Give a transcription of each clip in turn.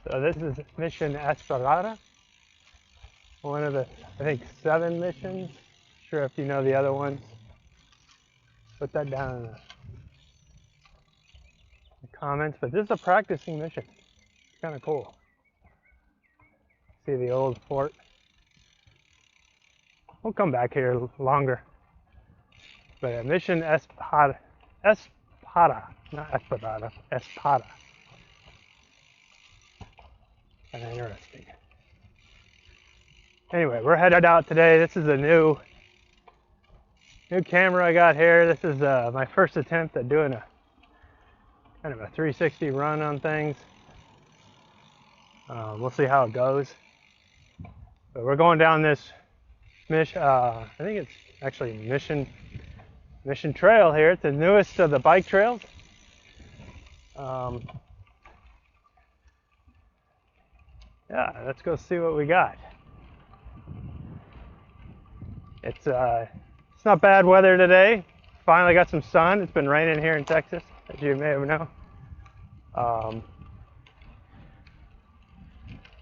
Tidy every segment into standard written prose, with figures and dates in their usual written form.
So this is mission Esperada, one of the, I think, 7 missions. Sure, if you know the other ones, put that down in the comments. But this is a practicing mission. It's kind of cool. See the old fort. We'll come back here longer. But mission Espada, not Esperada, Espada. Kind of interesting. Anyway, we're headed out today. This is a new camera I got here. This is my first attempt at doing a kind of a 360 run on things. We'll see how it goes. But we're going down this mission. I think it's actually mission trail here. It's the newest of the bike trails. Yeah, let's go see what we got. It's not bad weather today. Finally got some sun. It's been raining here in Texas, as you may have known.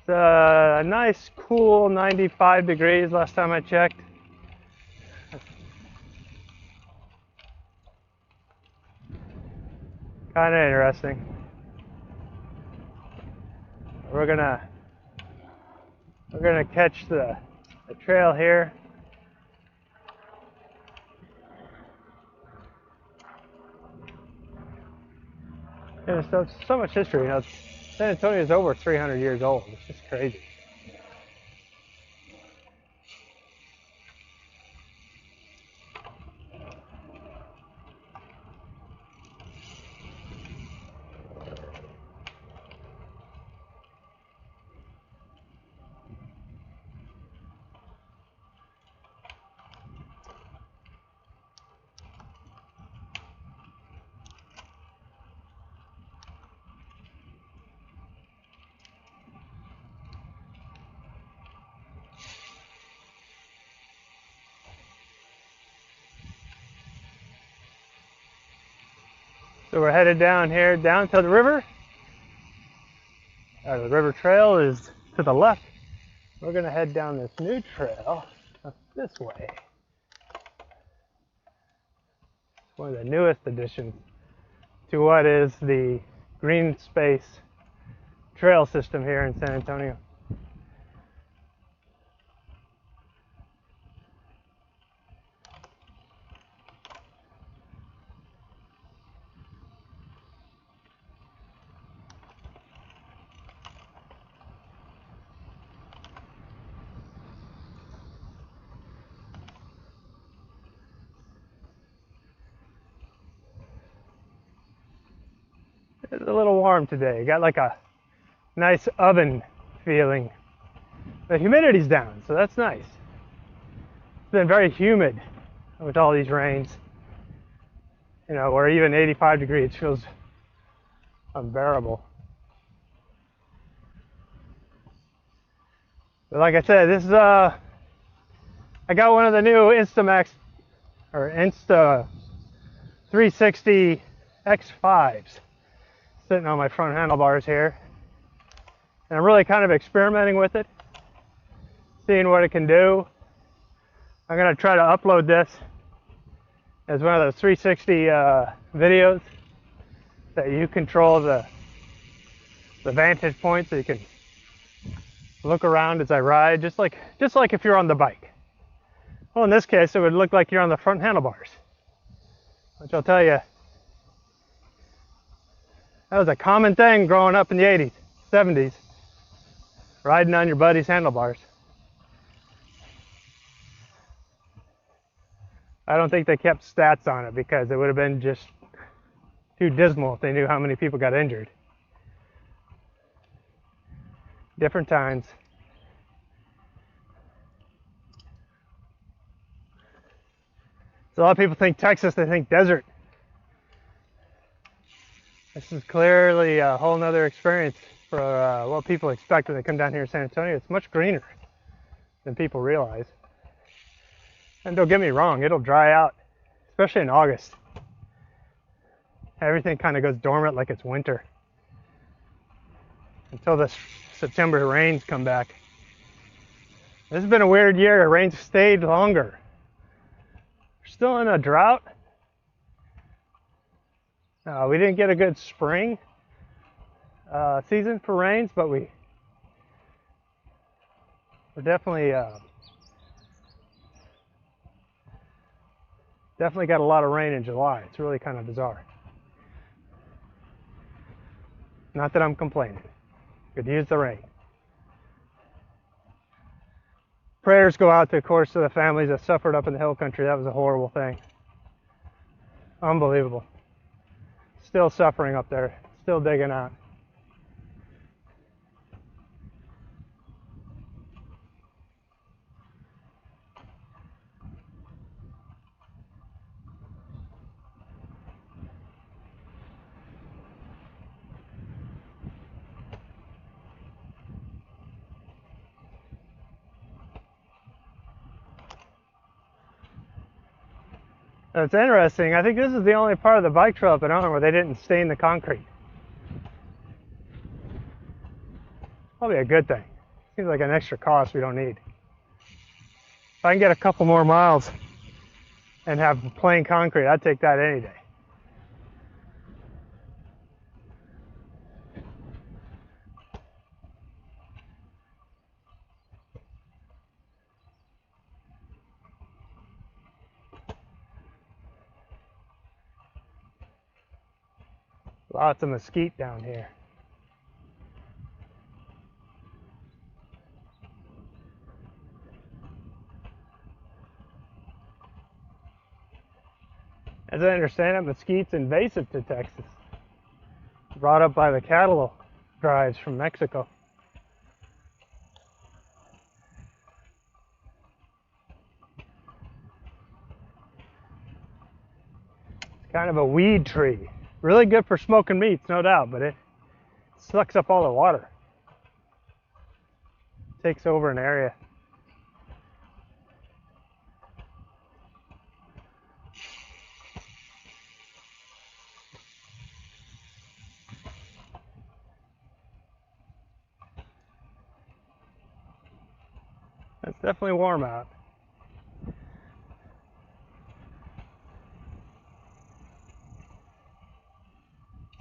It's a nice, cool 95 degrees last time I checked. Kind of interesting. We're gonna catch the trail here. There's so much history. You know, San Antonio is over 300 years old. It's just crazy. So we're headed down here, down to the river. The river trail is to the left. We're going to head down this new trail this way. One of the newest additions to what is the green space trail system here in San Antonio. It's a little warm today. Got like a nice oven feeling. The humidity's down, so that's nice. It's been very humid with all these rains. You know, where even 85 degrees feels unbearable. But like I said, this is I got one of the new Instamax or Insta 360 X5s sitting on my front handlebars here, and I'm really kind of experimenting with it, seeing what it can do. I'm gonna try to upload this as one of those 360 videos that you control the vantage point, so you can look around as I ride, just like if you're on the bike. Well, in this case, it would look like you're on the front handlebars, which I'll tell you, that was a common thing growing up in the 80s, 70s, riding on your buddy's handlebars. I don't think they kept stats on it because it would have been just too dismal if they knew how many people got injured. Different times. So a lot of people think Texas, they think desert. This is clearly a whole nother experience for what people expect when they come down here in San Antonio. It's much greener than people realize. And don't get me wrong, it'll dry out, especially in August. Everything kind of goes dormant like it's winter. until this September rains come back. This has been a weird year. Rains stayed longer. We're still in a drought. We didn't get a good spring season for rains, but we're definitely got a lot of rain in July. It's really kind of bizarre. Not that I'm complaining. Could use the rain. Prayers go out, of course, to the families that suffered up in the hill country. That was a horrible thing. Unbelievable. Still suffering up there. Still digging out. It's interesting. I think this is the only part of the bike trail up and on where they didn't stain the concrete. Probably a good thing. Seems like an extra cost we don't need. If I can get a couple more miles and have plain concrete, I'd take that any day. Lots of mesquite down here. As I understand it, mesquite's invasive to Texas. Brought up by the cattle drives from Mexico. It's kind of a weed tree. Really good for smoking meats, no doubt, but it sucks up all the water. Takes over an area. It's definitely warm out.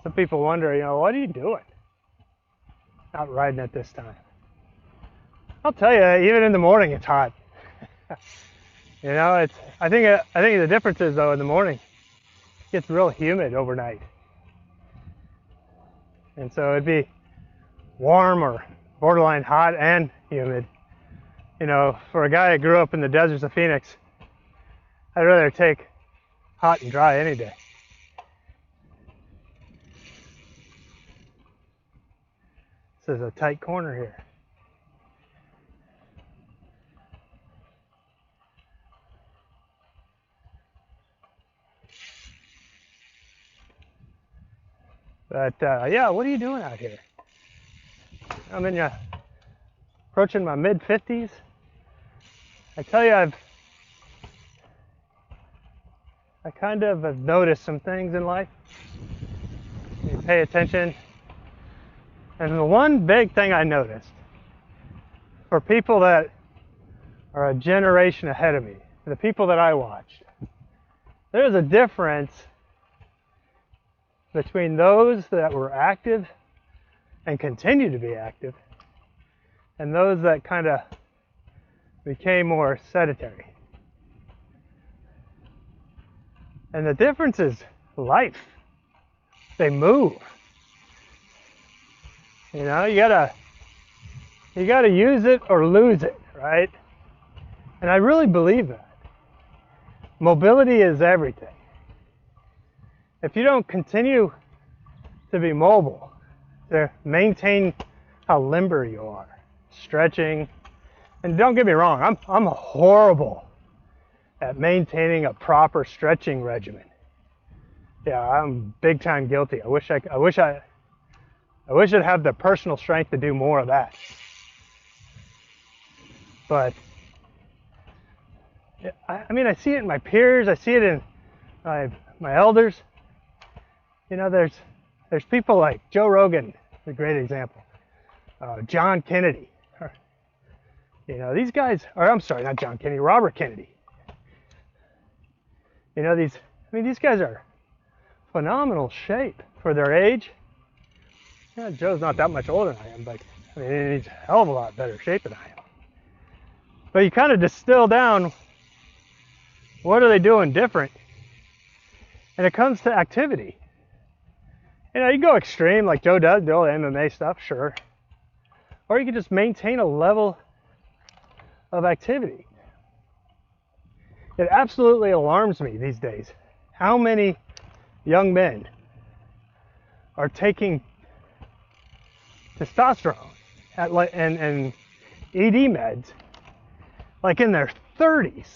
Some people wonder, what are you doing out riding at this time? I'll tell you, even in the morning, it's hot. I think the difference is, though, in the morning, it gets real humid overnight. And so it'd be warm or borderline hot and humid. For a guy that grew up in the deserts of Phoenix, I'd rather take hot and dry any day. This is a tight corner here. But yeah, what are you doing out here? I'm approaching my mid-50s. I tell you, I kind of have noticed some things in life. You pay attention. And the one big thing I noticed, for people that are a generation ahead of me, the people that I watched, there's a difference between those that were active and continue to be active and those that kind of became more sedentary. And the difference is life. They move. You gotta use it or lose it, right? And I really believe that. Mobility is everything. If you don't continue to be mobile, to maintain how limber you are, stretching, and don't get me wrong, I'm horrible at maintaining a proper stretching regimen. Yeah, I'm big time guilty. I wish I'd have the personal strength to do more of that. But I see it in my peers. I see it in my elders. There's people like Joe Rogan, a great example. John Kennedy. You know, these guys, or I'm sorry, not John Kennedy, Robert Kennedy. You know, these guys are phenomenal shape for their age. Yeah, Joe's not that much older than I am, but I mean, he's a hell of a lot better shape than I am. But you kind of distill down, what are they doing different? And it comes to activity. You know, you go extreme like Joe does, do all the MMA stuff, sure. Or you can just maintain a level of activity. It absolutely alarms me these days how many young men are taking testosterone and ED meds like in their 30s.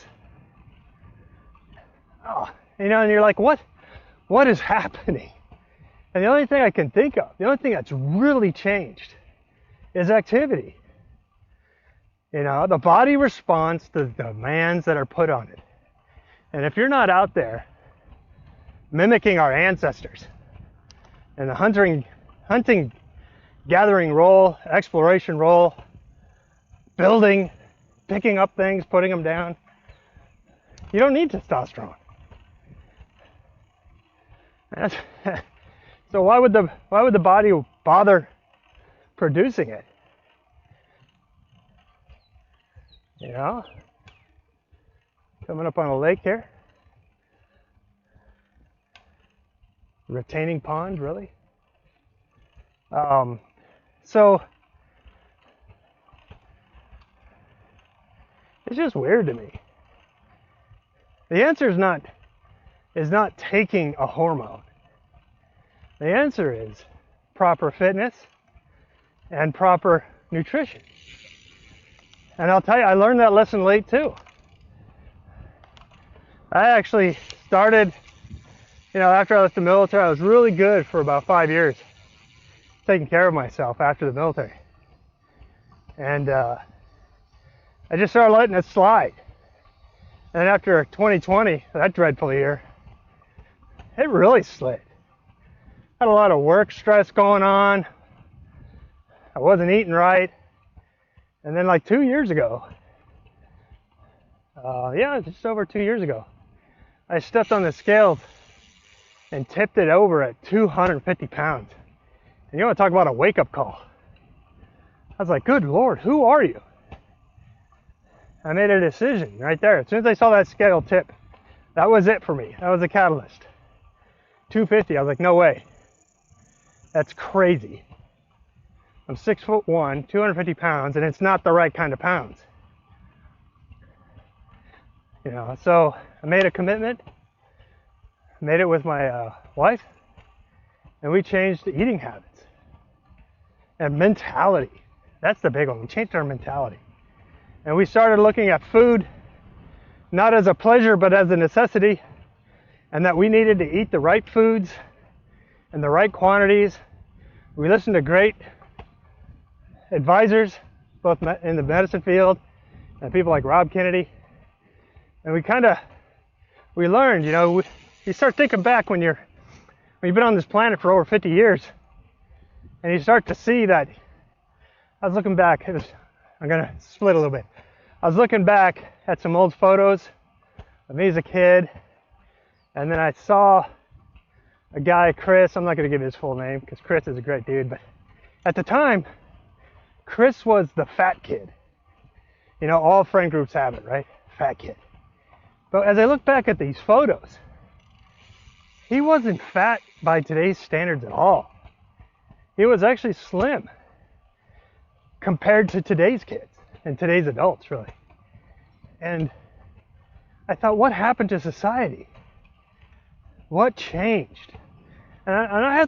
Oh, you know, and you're like, what is happening? And the only thing I can think of, the only thing that's really changed is activity. You know, the body responds to the demands that are put on it. And if you're not out there mimicking our ancestors and the hunting, gathering role, exploration role, building, picking up things, putting them down, you don't need testosterone. So why would the body bother producing it? You know, coming up on a lake here, retaining pond, really. So it's just weird to me. The answer is not taking a hormone. The answer is proper fitness and proper nutrition. And I'll tell you, I learned that lesson late too. I actually started, you know, after I left the military, I was really good for about 5 years taking care of myself after the military. And I just started letting it slide. And after 2020, that dreadful year, it really slid. Had a lot of work stress going on. I wasn't eating right. And then like 2 years ago, just over 2 years ago, I stepped on the scales and tipped it over at 250 pounds. And you want to talk about a wake-up call. I was like, good Lord, who are you? I made a decision right there. As soon as I saw that scale tip, that was it for me. That was the catalyst. 250, I was like, no way. That's crazy. I'm 6'1", 250 pounds, and it's not the right kind of pounds. You know, so I made a commitment, made it with my wife, and we changed the eating habits and mentality. That's the big one. We changed our mentality. And we started looking at food not as a pleasure, but as a necessity, and that we needed to eat the right foods in the right quantities. We listened to great advisors, both in the medicine field and people like Rob Kennedy. And we learned, you know, you start thinking back when you've been on this planet for over 50 years, and you start to see that. I was looking back, I'm gonna split a little bit. I was looking back at some old photos of me as a kid, and then I saw a guy, Chris, I'm not gonna give his full name because Chris is a great dude, but at the time, Chris was the fat kid. You know, all friend groups have it, right? Fat kid. But as I look back at these photos, he wasn't fat by today's standards at all. He was actually slim compared to today's kids and today's adults, really. And I thought, what happened to society? What changed? And I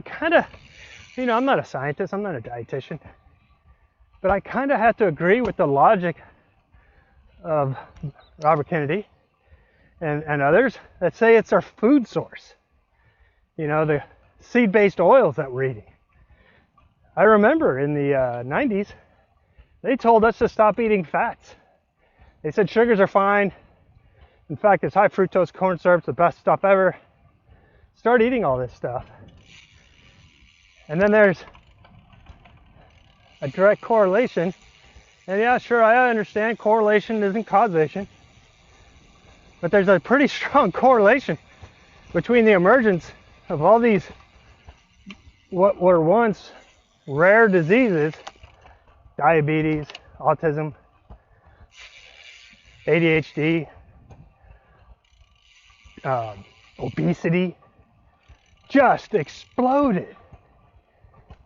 kind of, you know, I'm not a scientist, I'm not a dietitian, but I kind of have to agree with the logic of Robert Kennedy and others that say it's our food source. You know, the seed-based oils that we're eating. I remember in the 90s, they told us to stop eating fats. They said sugars are fine. In fact, this high fructose corn syrup's the best stuff ever. Start eating all this stuff. And then there's a direct correlation. And yeah, sure, I understand correlation isn't causation, but there's a pretty strong correlation between the emergence of all these what were once rare diseases, diabetes, autism, ADHD, obesity, just exploded.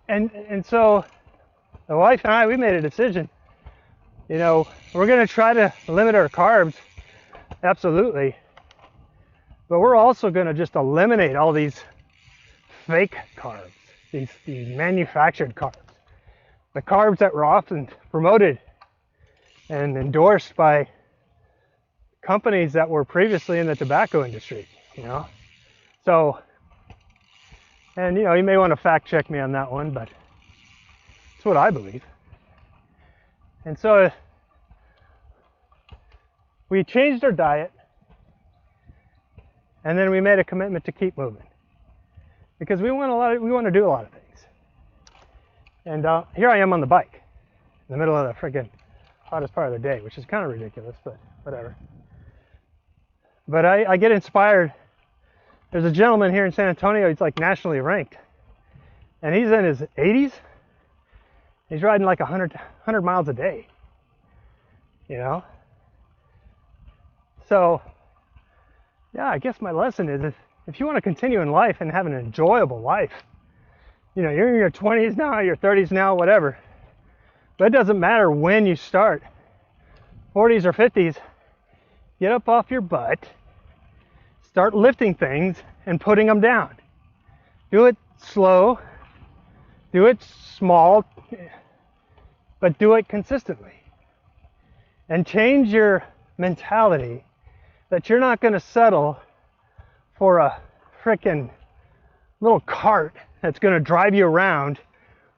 And so the wife and I, we made a decision. You know, we're going to try to limit our carbs, absolutely. But we're also going to just eliminate all these fake carbs, these manufactured carbs. The carbs that were often promoted and endorsed by companies that were previously in the tobacco industry, you know. So, and you know, you may want to fact check me on that one, but it's what I believe. And so we changed our diet, and then we made a commitment to keep moving because we want to do a lot of things. And here I am on the bike in the middle of the friggin' hottest part of the day, which is kind of ridiculous, but whatever. But I get inspired. There's a gentleman here in San Antonio, he's like nationally ranked, and he's in his 80s. He's riding like 100 miles a day, you know? So, yeah, I guess my lesson is if you want to continue in life and have an enjoyable life, you know, you're in your 20s now, your 30s now, whatever. But it doesn't matter when you start, 40s or 50s, get up off your butt, start lifting things and putting them down. Do it slow, do it small, but do it consistently. And change your mentality that you're not going to settle for a frickin' little cart that's going to drive you around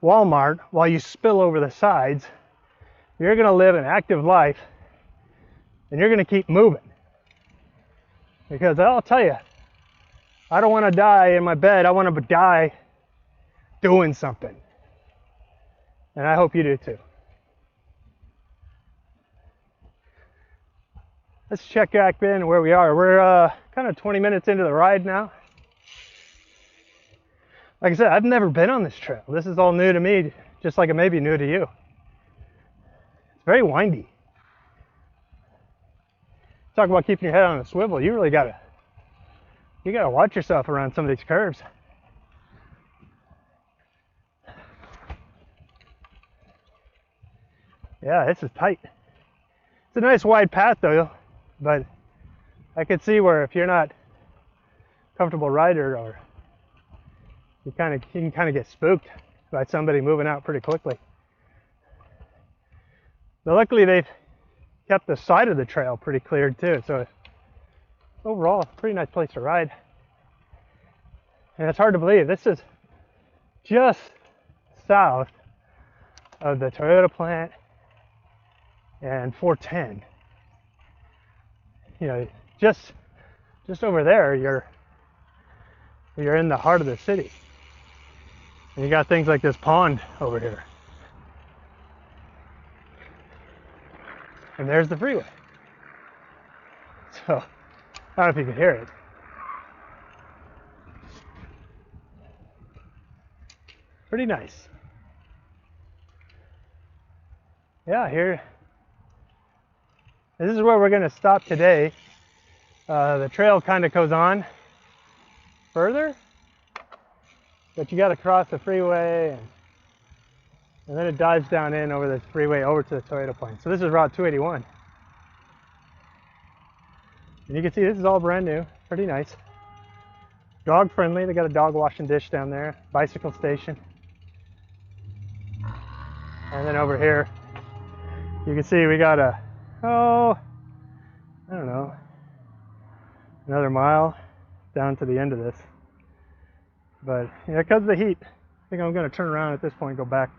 Walmart while you spill over the sides. You're going to live an active life, and you're going to keep moving. Because I'll tell you, I don't want to die in my bed. I want to die doing something. And I hope you do too. Let's check back in where we are. We're kind of 20 minutes into the ride now. Like I said, I've never been on this trail. This is all new to me, just like it may be new to you. It's very windy. Talk about keeping your head on a swivel. You really gotta watch yourself around some of these curves. Yeah, this is tight. It's a nice wide path though, but I could see where if you're not a comfortable rider, or you can kind of get spooked by somebody moving out pretty quickly. But luckily they've kept the side of the trail pretty cleared too, so overall a pretty nice place to ride. And it's hard to believe this is just south of the Toyota plant and 410. You know, just over there you're in the heart of the city. And you got things like this pond over here. And there's the freeway. So, I don't know if you can hear it. Pretty nice. Yeah, here. This is where we're going to stop today. The trail kind of goes on further, but you got to cross the freeway, and then it dives down in over the freeway over to the Toyota plant. So this is Route 281. And you can see this is all brand new, pretty nice. Dog friendly, they got a dog washing dish down there, bicycle station. And then over here, you can see we got I don't know, another mile down to the end of this. But you know, because of the heat, I think I'm going to turn around at this point and go back.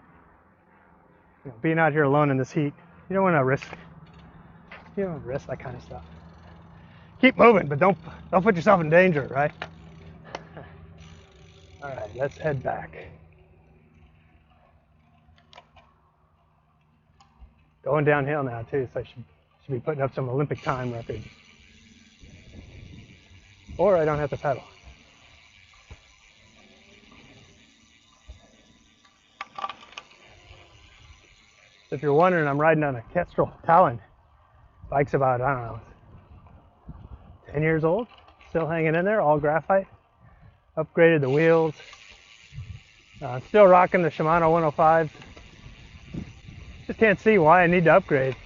You know, being out here alone in this heat, you don't want to risk that kind of stuff. Keep moving, but don't put yourself in danger, right? All right, let's head back. Going downhill now too, so I should be putting up some Olympic time records. Or I don't have to pedal. If you're wondering, I'm riding on a Kestrel Talon. Bike's about, I don't know, 10 years old. Still hanging in there, all graphite. Upgraded the wheels. Still rocking the Shimano 105s. Just can't see why I need to upgrade.